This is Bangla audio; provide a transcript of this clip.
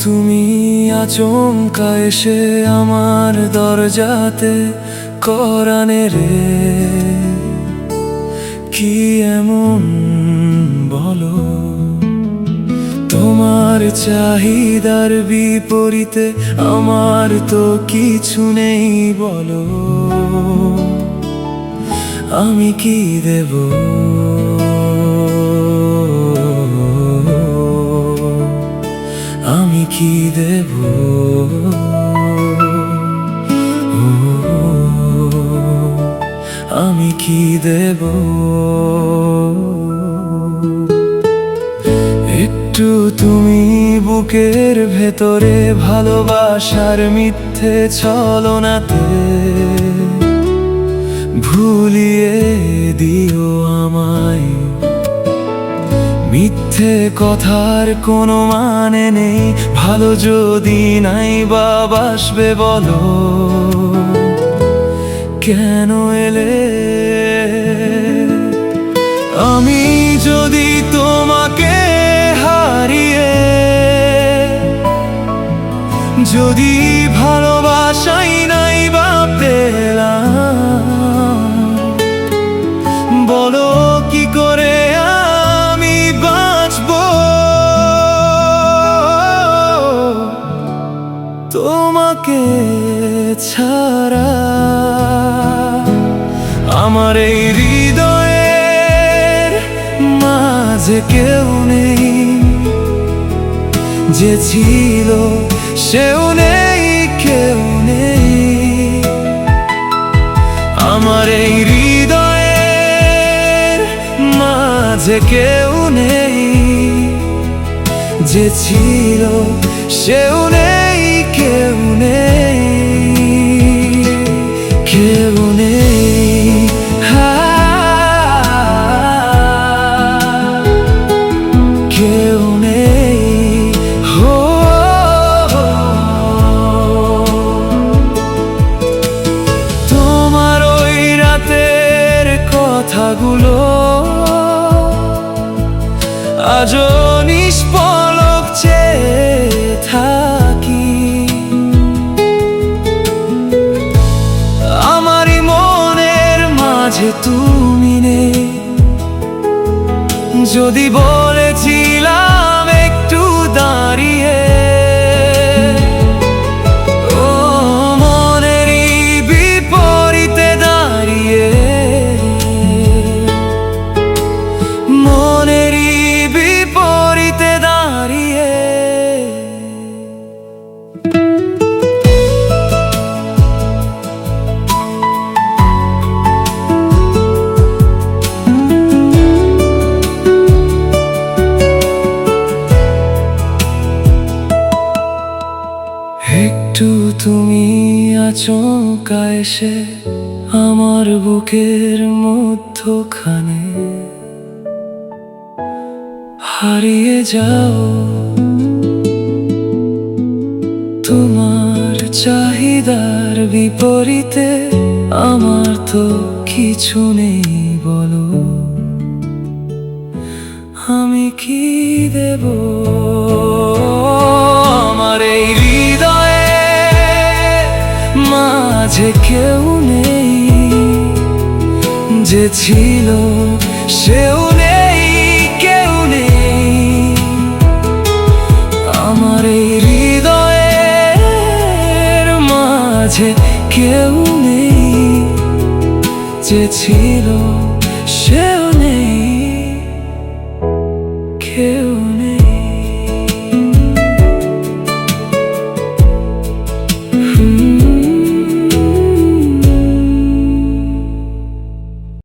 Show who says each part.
Speaker 1: তুমি আচমকা এসে আমার দরজাতে করানে রে, কি এমন বলো? তোমার চাহিদার বিপরীতে আমার তো কিছু নেই বলো, আমি কি দেব? আমি কি দেব? আমি কি দেব? একটু তুমি বুকের ভেতরে ভালোবাসার মিথ্যে ছলনাতে ভুলিয়ে দিও আমায়। মিথ্যে কথার কোনো মানে নেই, ভালো যদি নাই বা বাসবে বলো, কেন এলে? আমি যদি তোমাকে হারিয়ে, যদি ভালোবাসাই নাই বা পেলাম, বলো কি করে আমি বাঁচবো? তোমাকে ছাড়া আমার এই হৃদয়ের মাঝে কেউ নেই, যে ছিল সেও নেই, কেউ নেই। আমার এই হৃদয়ের মাঝে কেউ নেই, যে ছিল সেও নেই, কেউ নেই, কেউ নেই। কেউ নেই। তোমার ওই রাতের কথাগুলো আজও নিষ্পলক চেয়ে থাকি, আমারই মনের মাঝে তুমি নেই। যদি বলেছিলাম একটু দাঁড়িয়ে, ও মনেরই বিপরীতে দাঁড়িয়ে, মনেরই বিপরীতে দাঁড়িয়ে। একটু তুমি আচমকা এসে আমার বুকের মধ্যখানে হারিয়ে যাও। তোমার চাহিদার বিপরীতে আমার তো কিছু নেই বলো, আমি কি দেব? আমার এই মাঝে কেউ নেই, যে ছিল সেও নেই, কেউ নেই। আমার এই হৃদয়ের মাঝে কেউ নেই, যে ছিল সেও নেই, কেউ নেই।